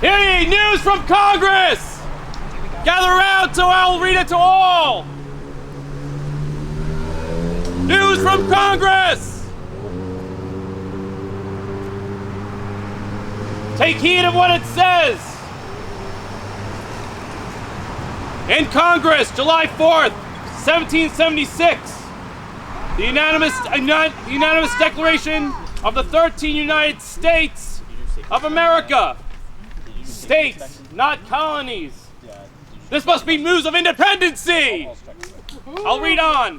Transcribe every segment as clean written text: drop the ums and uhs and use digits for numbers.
Hear ye, news from Congress! Gather around so I will read it to all! News from Congress! Take heed of what it says! In Congress, July 4th, 1776, the unanimous declaration of the 13 United States of America. States, not colonies. This must be news of independency! I'll read on.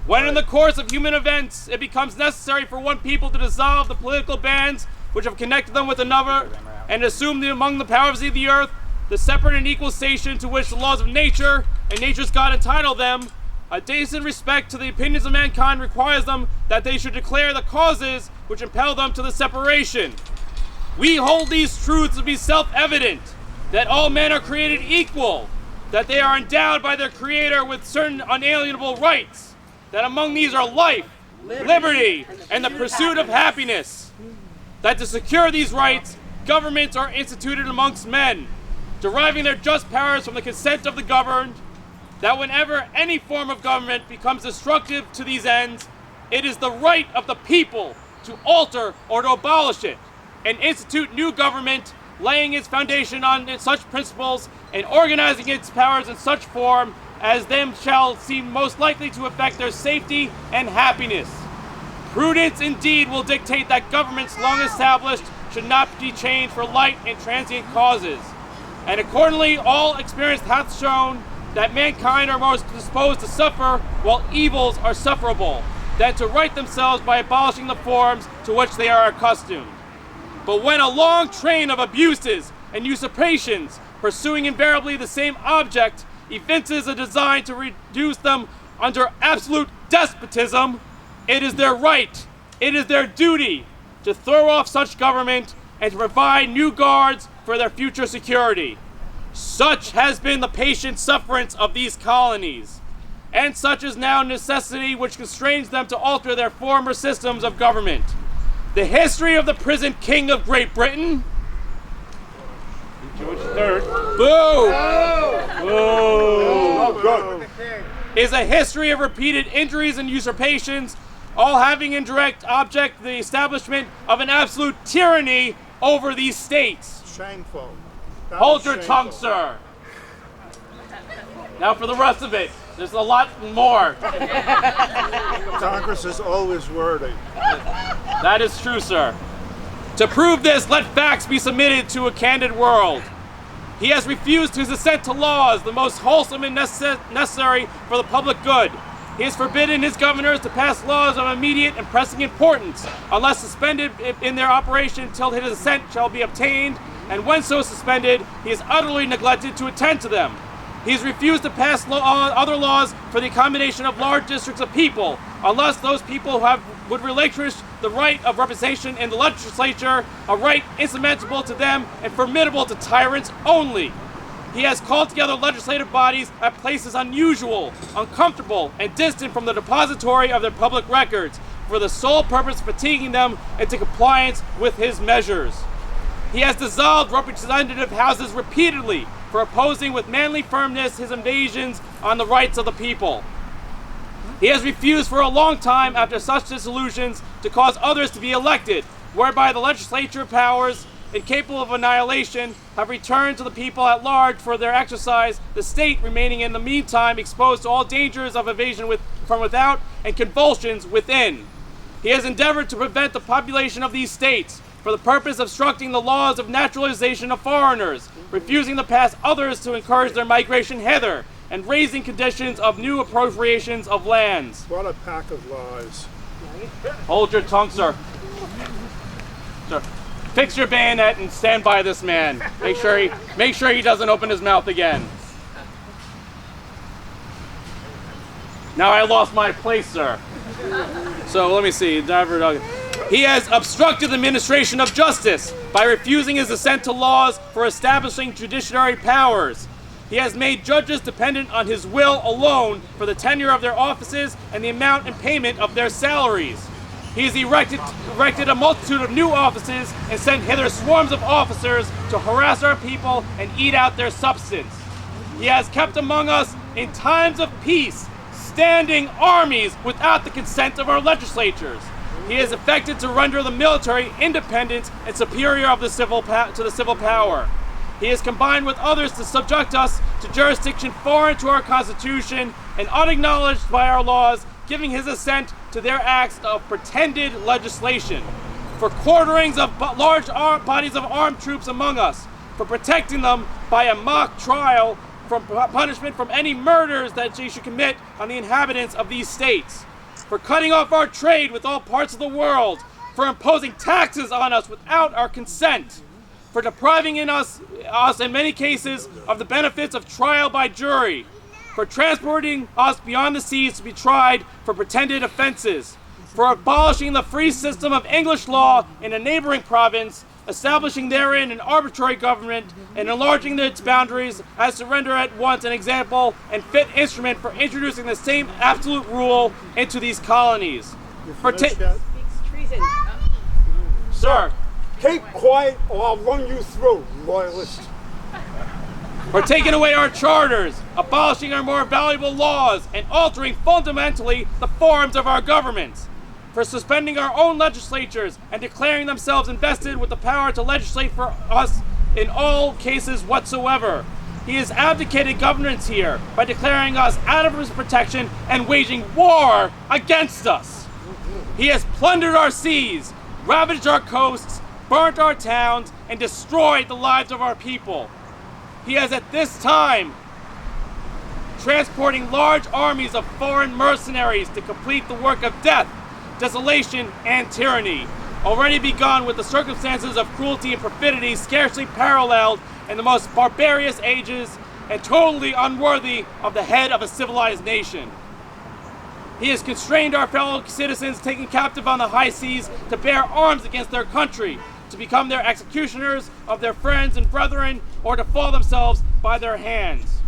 When in the course of human events it becomes necessary for one people to dissolve the political bands which have connected them with another and assume among the powers of the earth the separate and equal station to which the laws of nature and nature's God entitle them, a decent respect to the opinions of mankind requires them that they should declare the causes which impel them to the separation. We hold these truths to be self-evident, that all men are created equal, that they are endowed by their Creator with certain unalienable rights, that among these are life, liberty, and the pursuit of happiness, that to secure these rights, governments are instituted amongst men, deriving their just powers from the consent of the governed, that whenever any form of government becomes destructive to these ends, it is the right of the people to alter or to abolish it, and institute new government, laying its foundation on such principles and organizing its powers in such form as them shall seem most likely to affect their safety and happiness. Prudence indeed will dictate that governments long established should not be changed for light and transient causes. And accordingly, all experience hath shown that mankind are most disposed to suffer while evils are sufferable, than to right themselves by abolishing the forms to which they are accustomed. But when a long train of abuses and usurpations, pursuing invariably the same object, evinces a design to reduce them under absolute despotism, it is their right, it is their duty to throw off such government and to provide new guards for their future security. Such has been the patient sufferance of these colonies, and such is now necessity which constrains them to alter their former systems of government. The history of the prison king of Great Britain, George III, is a history of repeated injuries and usurpations, all having in direct object the establishment of an absolute tyranny over these states. Shameful. Hold your tongue, sir. Now for the rest of it. There's a lot more. Congress is always wordy. That is true, sir. To prove this, let facts be submitted to a candid world. He has refused his assent to laws, the most wholesome and necessary for the public good. He has forbidden his governors to pass laws of immediate and pressing importance, unless suspended in their operation till his assent shall be obtained, and when so suspended, he has utterly neglected to attend to them. He has refused to pass other laws for the accommodation of large districts of people, unless those people would relinquish the right of representation in the legislature, a right insurmountable to them and formidable to tyrants only. He has called together legislative bodies at places unusual, uncomfortable, and distant from the depository of their public records, for the sole purpose of fatiguing them into compliance with his measures. He has dissolved representative houses repeatedly for opposing with manly firmness his invasions on the rights of the people. He has refused for a long time after such dissolutions to cause others to be elected, whereby the legislature powers, incapable of annihilation, have returned to the people at large for their exercise, the state remaining in the meantime exposed to all dangers of invasion from without and convulsions within. He has endeavored to prevent the population of these states, for the purpose of obstructing the laws of naturalization of foreigners, refusing to pass others to encourage their migration hither, and raising conditions of new appropriations of lands. What a pack of lies. Hold your tongue, sir. Sir, fix your bayonet and stand by this man. Make sure he doesn't open his mouth again. Now I lost my place, sir. So let me see. He has obstructed the administration of justice by refusing his assent to laws for establishing judiciary powers. He has made judges dependent on his will alone for the tenure of their offices and the amount and payment of their salaries. He has erected a multitude of new offices and sent hither swarms of officers to harass our people and eat out their substance. He has kept among us in times of peace standing armies without the consent of our legislatures. He has effected to render the military independent and superior of the to the civil power. He has combined with others to subject us to jurisdiction foreign to our Constitution and unacknowledged by our laws, giving his assent to their acts of pretended legislation, for quarterings of large bodies of armed troops among us, for protecting them by a mock trial from punishment from any murders that they should commit on the inhabitants of these states, for cutting off our trade with all parts of the world, for imposing taxes on us without our consent, for depriving us in many cases of the benefits of trial by jury, for transporting us beyond the seas to be tried for pretended offenses, for abolishing the free system of English law in a neighboring province, establishing therein an arbitrary government, and enlarging its boundaries as to render at once an example and fit instrument for introducing the same absolute rule into these colonies. For Speaks treason. Sir. Keep quiet or I'll run you through, Loyalists. For taking away our charters, abolishing our more valuable laws, and altering fundamentally the forms of our governments. For suspending our own legislatures and declaring themselves invested with the power to legislate for us in all cases whatsoever. He has abdicated governance here by declaring us out of his protection and waging war against us. He has plundered our seas, ravaged our coasts, burnt our towns, and destroyed the lives of our people. He has at this time transporting large armies of foreign mercenaries to complete the work of death, desolation, and tyranny, already begun with the circumstances of cruelty and perfidy scarcely paralleled in the most barbarous ages and totally unworthy of the head of a civilized nation. He has constrained our fellow citizens taken captive on the high seas to bear arms against their country, to become their executioners of their friends and brethren, or to fall themselves by their hands.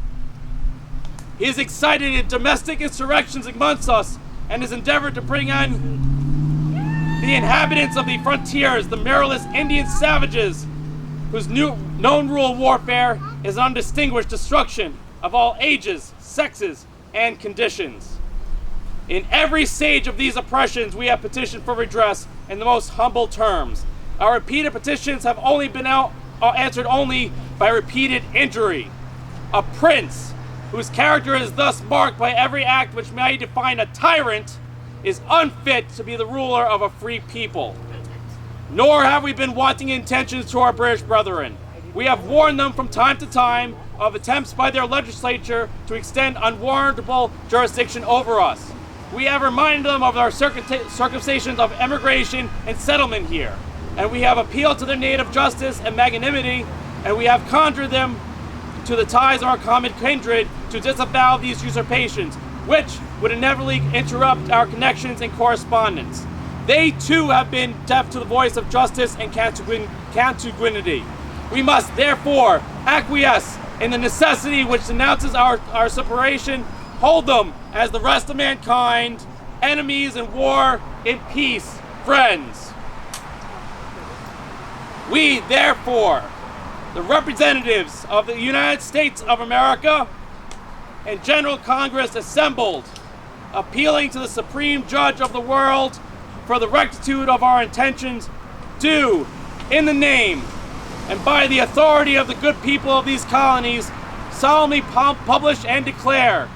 He has excited domestic insurrections amongst us and has endeavored to bring on the inhabitants of the frontiers, the merriless Indian savages, whose known rule of warfare is an undistinguished destruction of all ages, sexes, and conditions. In every stage of these oppressions, we have petitioned for redress in the most humble terms. Our repeated petitions have only been answered only by repeated injury. A prince, whose character is thus marked by every act which may define a tyrant, is unfit to be the ruler of a free people. Nor have we been wanting intentions to our British brethren. We have warned them from time to time of attempts by their legislature to extend unwarrantable jurisdiction over us. We have reminded them of our circumstances of emigration and settlement here, and we have appealed to their native justice and magnanimity, and we have conjured them to the ties of our common kindred to disavow these usurpations, which would inevitably interrupt our connections and correspondence. They too have been deaf to the voice of justice and consanguinity. We must therefore acquiesce in the necessity which denounces our separation, hold them as the rest of mankind, enemies in war, in peace, friends. We therefore, the representatives of the United States of America and General Congress assembled, appealing to the Supreme Judge of the world for the rectitude of our intentions, do, in the name and by the authority of the good people of these colonies, solemnly publish and declare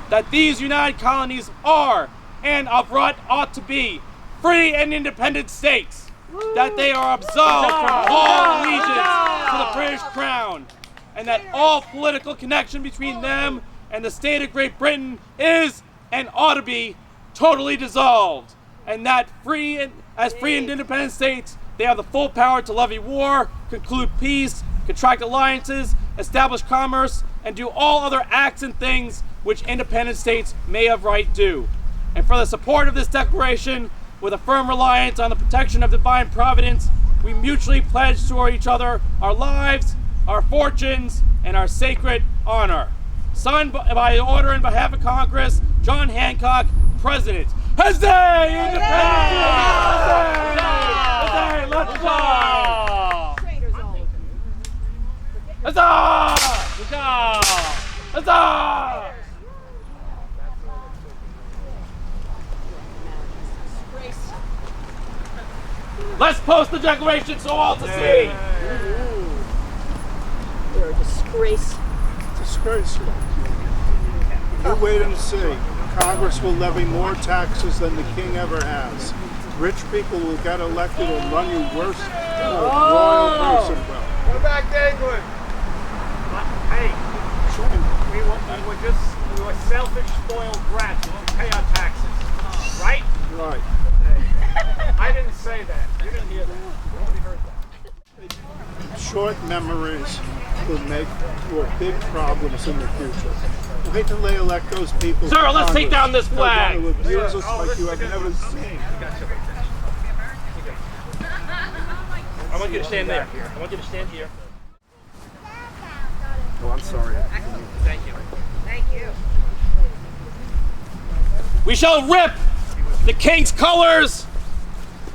that these United Colonies are, and of right ought to be, free and independent states, that they are absolved from all allegiance to the British Crown, and that all political connection between them and the state of Great Britain is and ought to be totally dissolved, and that as free and independent states, they have the full power to levy war, conclude peace, contract alliances, establish commerce, and do all other acts and things which independent states may of right do. And for the support of this declaration, with a firm reliance on the protection of divine providence, we mutually pledge to each other our lives, our fortunes, and our sacred honor. Signed by order in behalf of Congress, John Hancock, President. Huzzah! Independence! Let's post the declaration so all to see. You're a disgrace. Disgraceful. You wait and see. Congress will levy more taxes than the king ever has. Rich people will get elected and run you worse than a royal person will. Go back to England. Hey, we were selfish, spoiled brats. We don't pay our taxes, right? Right. I didn't say that. You didn't hear that. Nobody heard that. Short memories will make for big problems in the future. Wait till they elect those people. Sir, to let's take Congress. down this They're flag. going to abuse us Oh, like listen you have again. never seen. I want you to stand there. I want you to stand here. Oh, I'm sorry. Thank you. Thank you. We shall rip the king's colors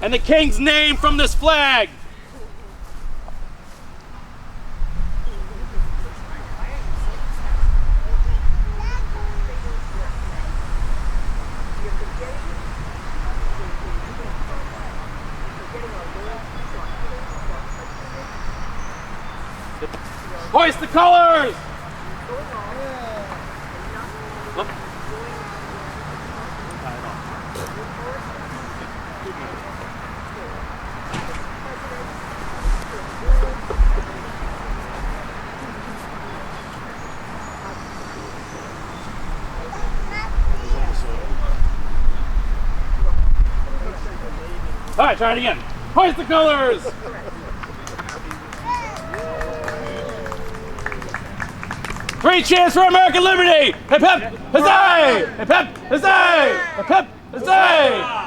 and the king's name from this flag. Hoist the colors! All right, try it again. Hoist the colors! Three cheers for American liberty! Hip hip, huzzay! Hip hip, huzzay! Hip hip, huzzay!